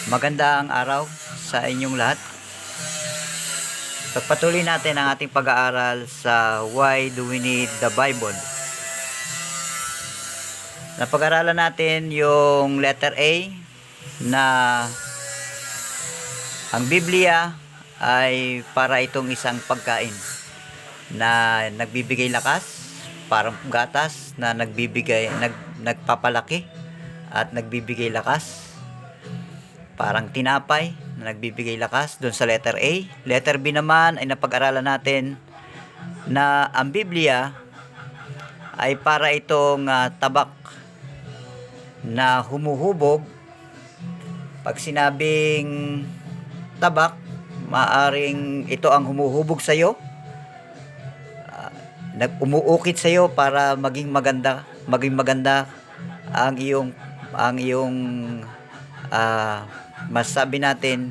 Magandang araw sa inyong lahat. Pagpatuloy natin ang ating pag-aaral sa Why Do We Need the Bible. Napag-aralan natin yung letter A na ang Biblia ay para itong isang pagkain na nagbibigay lakas, parang gatas na nagpapalaki at nagbibigay lakas. Parang tinapay na nagbibigay lakas doon sa letter A. Letter B naman ay napag-aralan natin na ang Biblia ay para itong tabak na humuhubog. Pag sinabing tabak, maaring ito ang humuhubog sa iyo, umuukit sa iyo para maging maganda ang iyong masabi natin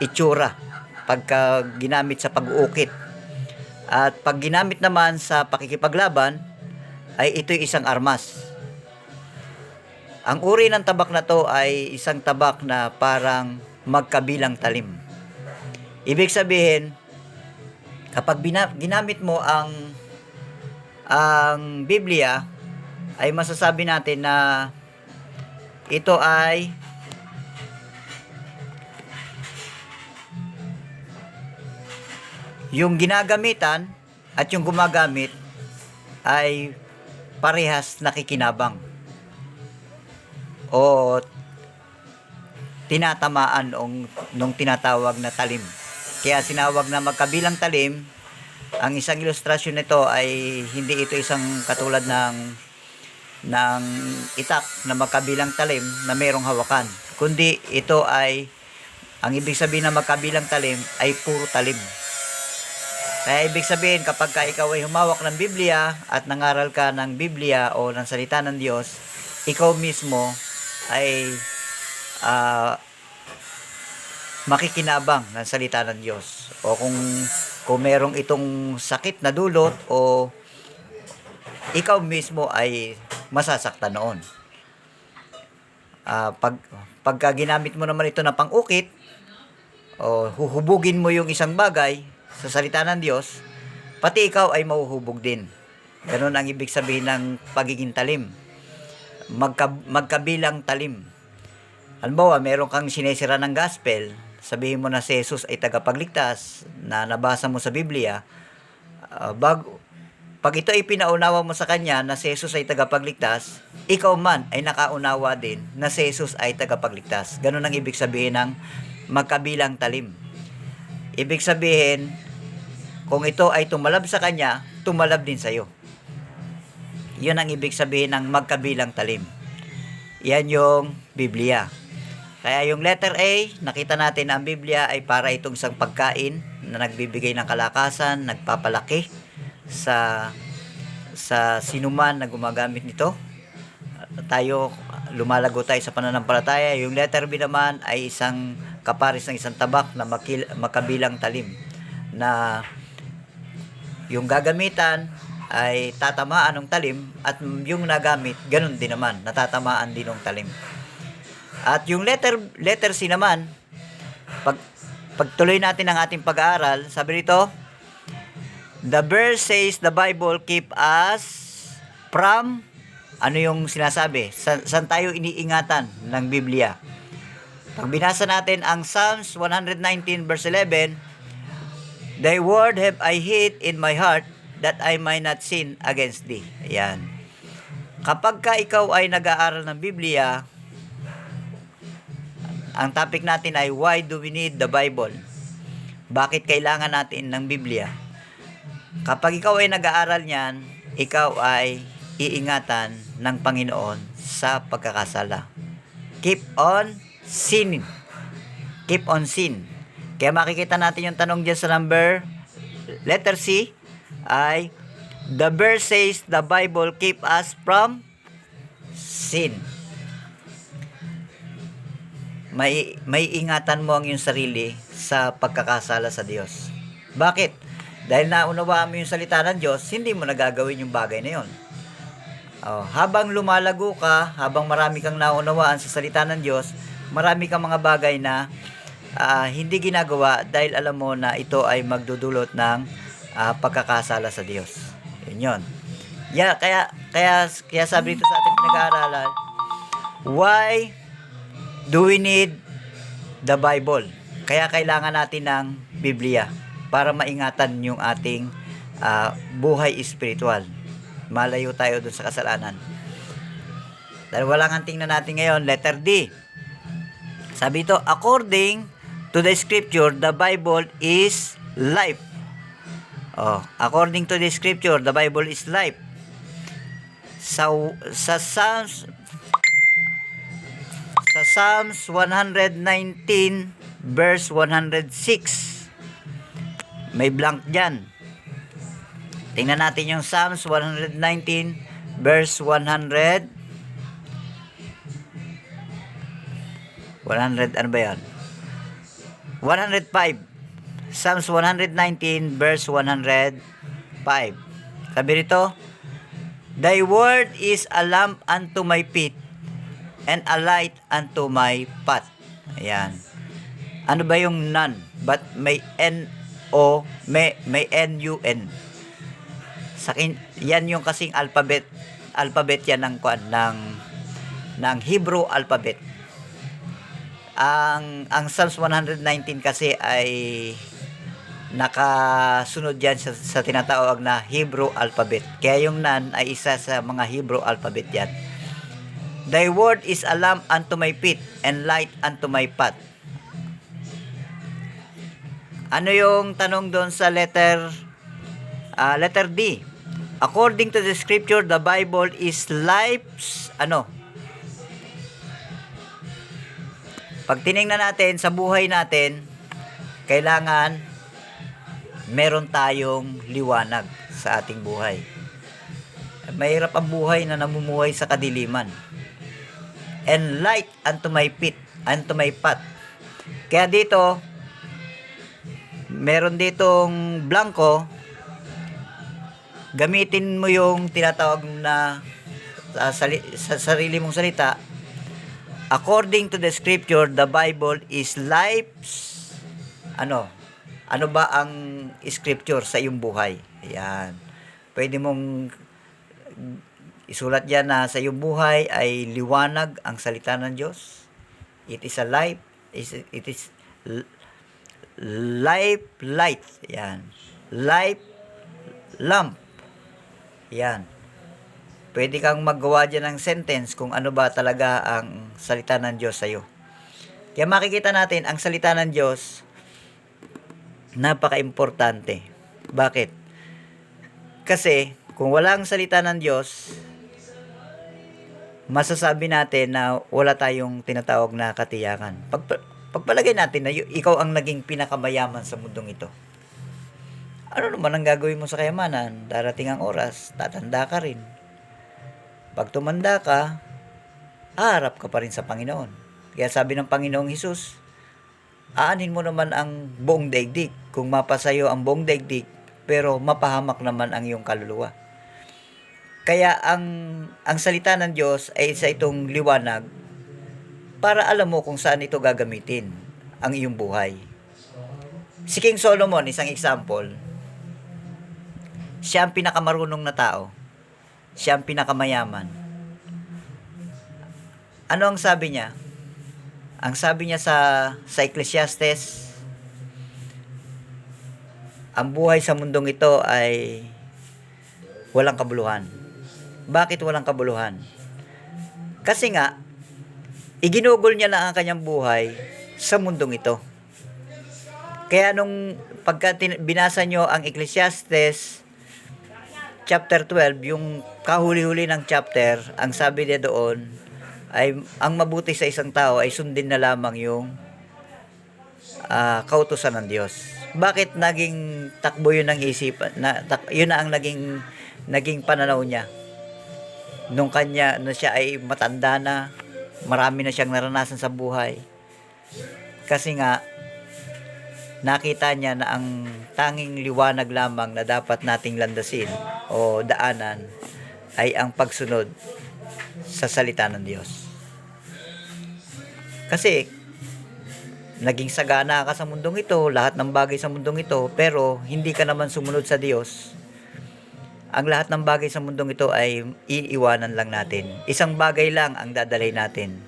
itsura pagka ginamit sa pag-uukit. At pag ginamit naman sa pakikipaglaban ay ito'y isang armas. Ang uri ng tabak na to ay isang tabak na parang magkabilang talim. Ibig sabihin, kapag ginamit mo ang Biblia, ay masasabi natin na ito ay yung ginagamitan at yung gumagamit ay parehas nakikinabang o tinatamaan nung tinatawag na talim. Kaya sinawag na magkabilang talim. Ang isang ilustrasyon nito ay hindi ito isang katulad ng itak na magkabilang talim na mayroong hawakan, kundi ito ay, ang ibig sabihin ng magkabilang talim ay puro talim. Kaya ibig sabihin, kapag ikaw ay humawak ng Biblia at nangaral ka ng Biblia o ng salita ng Diyos, ikaw mismo ay makikinabang ng salita ng Diyos. O kung merong itong sakit na dulot, o ikaw mismo ay masasaktan noon. Pagka ginamit mo naman ito na pang-ukit, o huhubugin mo yung isang bagay sa salita ng Diyos, pati ikaw ay mahuhubog din. Ganun ang ibig sabihin ng pagiging talim. Magkabilang talim. Halimbawa, meron kang sinesira ng gospel, sabihin mo na si Jesus ay tagapagligtas, na nabasa mo sa Biblia, pag ito ay pinaunawa mo sa kanya na si Jesus ay tagapagligtas, ikaw man ay nakaunawa din na si Jesus ay tagapagligtas. Ganun ang ibig sabihin ng magkabilang talim. Ibig sabihin, kung ito ay tumalab sa kanya, tumalab din sa iyo. Yun ang ibig sabihin ng magkabilang talim. Yan yung Biblia. Kaya yung letter A, nakita natin na ang Biblia ay para itong isang pagkain na nagbibigay ng kalakasan, nagpapalaki sa sinuman na gumagamit nito. Tayo, lumalago tayo sa pananampalataya. Yung letter B naman ay isang kapares ng isang tabak na magkabilang talim, na yung gagamitan ay tatamaan ng talim, at yung nagamit, ganun din naman, natatamaan din ng talim. At yung letter C naman, pagtuloy natin ang ating pag-aaral, sabi rito, the verse says the Bible keep us from, ano yung sinasabi? Saan tayo iniingatan ng Biblia? Pag binasa natin ang Psalms 119 verse 11, thy word have I hid in my heart, that I might not sin against thee. Ayan. Kapag ka ikaw ay nag-aaral ng Biblia, ang topic natin ay why do we need the Bible? Bakit kailangan natin ng Biblia? Kapag ikaw ay nag-aaral niyan, ikaw ay iingatan ng Panginoon sa pagkakasala. Keep on sinning. Keep on sin. Kaya makikita natin yung tanong dyan sa letter C, ay the verse says the Bible keep us from sin. May ingatan mo ang iyong sarili sa pagkakasala sa Diyos. Bakit? Dahil naunawaan mo yung salita ng Diyos, hindi mo nagagawin yung bagay na yun. Habang lumalago ka, habang marami kang naunawaan sa salita ng Diyos, marami kang mga bagay na hindi ginagawa dahil alam mo na ito ay magdudulot ng pagkakasala sa Diyos. Yun. Kaya sabi dito sa ating pinag-aaralan, why do we need the Bible? Kaya kailangan natin ng Biblia para maingatan yung ating buhay spiritual. Malayo tayo dun sa kasalanan. Dahil walang ang tingnan natin ngayon, letter D. Sabi ito, according to the scripture, the Bible is life. According to the scripture, the Bible is life. Sa Psalms 119 verse 106, may blank dyan. Tingnan natin yung Psalms 119 verse 100, ano ba yan? 105. Psalms 119 verse 105. Sabi rito, Thy word is a lamp unto my feet and a light unto my path. Ayan. Ano ba yung none? But may N-O, may N-U-N. Yan yung kasing alphabet yan ng Hebrew alphabet. Ang Psalms 119 kasi ay nakasunod yan sa tinatawag na Hebrew alphabet. Kaya yung nan ay isa sa mga Hebrew alphabet yan. Thy word is a lamp unto my feet and light unto my path. Ano yung tanong doon sa letter D? According to the scripture, the Bible is life's Pag tinignan natin sa buhay natin, kailangan meron tayong liwanag sa ating buhay. Mahirap ang buhay na namumuhay sa kadiliman. And light unto my feet, unto my path. Kaya dito, meron ditong blanco, gamitin mo yung tinatawag na sa sarili mong salita. According to the scripture, the Bible is life's Ano ba ang scripture sa iyong buhay? Ayan. Pwede mong isulat dyan na sa iyong buhay ay liwanag ang salita ng Diyos. It is a life. It is life light. Ayan. Life lamp. Ayan. Pwede kang maggawa dyan ng sentence kung ano ba talaga ang salita ng Diyos sa iyo. Kaya makikita natin ang salita ng Diyos napaka-importante. Bakit? Kasi kung walang salita ng Diyos, masasabi natin na wala tayong tinatawag na katiyakan. Pagpalagay natin na ikaw ang naging pinakamayaman sa mundong ito. Ano naman ang gagawin mo sa kayamanan? Darating ang oras, tatanda ka rin. Pag tumanda ka, haharap ka pa rin sa Panginoon. Kaya sabi ng Panginoong Hesus, aanin mo naman ang buong daigdig. Kung mapasayo ang buong daigdig, pero mapahamak naman ang iyong kaluluwa. Kaya ang salita ng Diyos ay isa itong liwanag para alam mo kung saan ito gagamitin ang iyong buhay. Si King Solomon, isang example, siya ang pinakamarunong na tao. Siya ang pinakamayaman. Ano ang sabi niya? Ang sabi niya sa Ecclesiastes, ang buhay sa mundong ito ay walang kabuluhan. Bakit walang kabuluhan? Kasi nga, iginugol niya lang ang kanyang buhay sa mundong ito. Kaya nung pagka binasa nyo ang Ecclesiastes chapter 12, yung kahuli-huli ng chapter, ang sabi niya doon, ay ang mabuti sa isang tao ay sundin na lamang yung kautusan ng Diyos. Bakit naging takbo yun ng isipan? Yun na ang naging pananaw niya. Nung kanya na siya ay matanda na, marami na siyang naranasan sa buhay. Kasi nga, nakita niya na ang tanging liwanag lamang na dapat nating landasin o daanan ay ang pagsunod sa salita ng Diyos. Kasi naging sagana ka sa mundong ito, lahat ng bagay sa mundong ito, pero hindi ka naman sumunod sa Diyos. Ang lahat ng bagay sa mundong ito ay iiwanan lang natin. Isang bagay lang ang dadalhin natin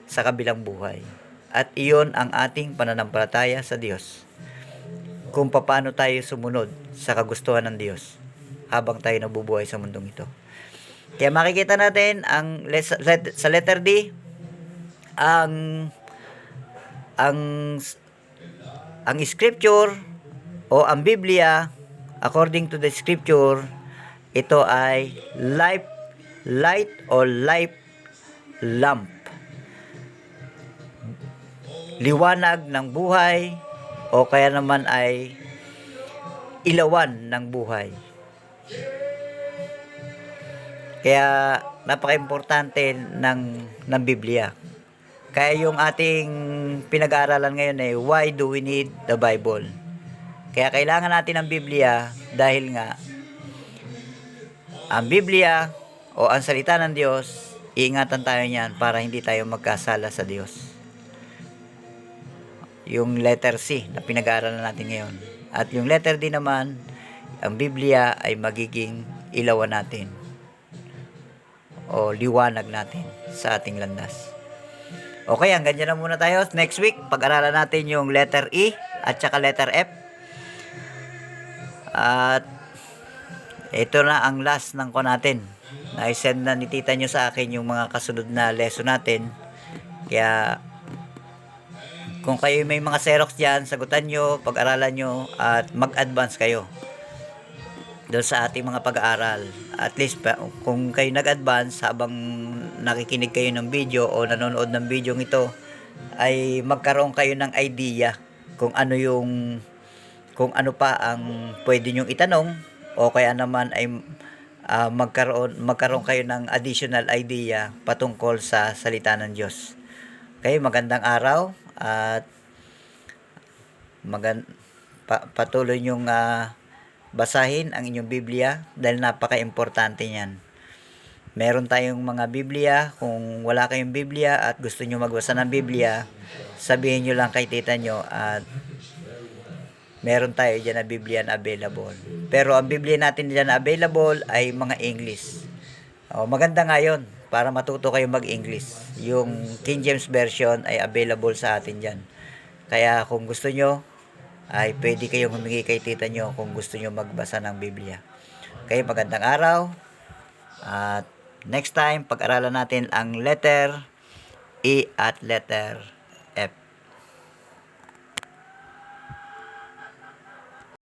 sa kabilang buhay. At iyon ang ating pananampalataya sa Diyos. Kung paano tayo sumunod sa kagustuhan ng Diyos habang tayo nabubuhay sa mundong ito. Kaya makikita natin sa letter D, ang ang ang scripture o ang Biblia, according to the scripture, ito ay light o life lamp. Liwanag ng buhay o kaya naman ay ilawan ng buhay. Kaya napaka-importante ng Biblia. Kaya yung ating pinag-aaralan ngayon ay why do we need the Bible? Kaya kailangan natin ng Biblia dahil nga ang Biblia o ang salita ng Diyos, iingatan tayo niyan para hindi tayo magkasala sa Diyos. Yung letter C na pinag-aaralan natin ngayon. At yung letter D naman, ang Biblia ay magiging ilawan natin o liwanag natin sa ating landas. Okay, hanggang dyan na muna tayo. Next week, pag-aralan natin yung letter E at saka letter F. At ito na ang last ng ko natin. Na-send na ni tita nyo sa akin yung mga kasunod na lesson natin. Kaya kung kayo may mga Xerox dyan, sagutan nyo, pag-aralan nyo, at mag-advance kayo doon sa ating mga pag-aaral. At least, kung kayo nag-advance habang nakikinig kayo ng video o nanonood ng video ito, ay magkaroon kayo ng idea kung ano pa ang pwede nyong itanong, o kaya naman ay magkaroon kayo ng additional idea patungkol sa salita ng Diyos. Okay, magandang araw at patuloy nyong basahin ang inyong Biblia dahil napaka-importante niyan. Meron tayong mga Biblia. Kung wala kayong Biblia at gusto nyo magbasa ng Biblia, sabihin nyo lang kay tita nyo at meron tayo dyan na Biblia na available. Pero ang Biblia natin dyan na available ay mga English. Maganda nga yun para matuto kayo mag-English. Yung King James Version ay available sa atin dyan. Kaya kung gusto nyo, ay pwede kayong humingi kay tita nyo kung gusto nyo magbasa ng Biblia. Okay, magandang araw. At next time, pag-aralan natin ang letter E at letter F.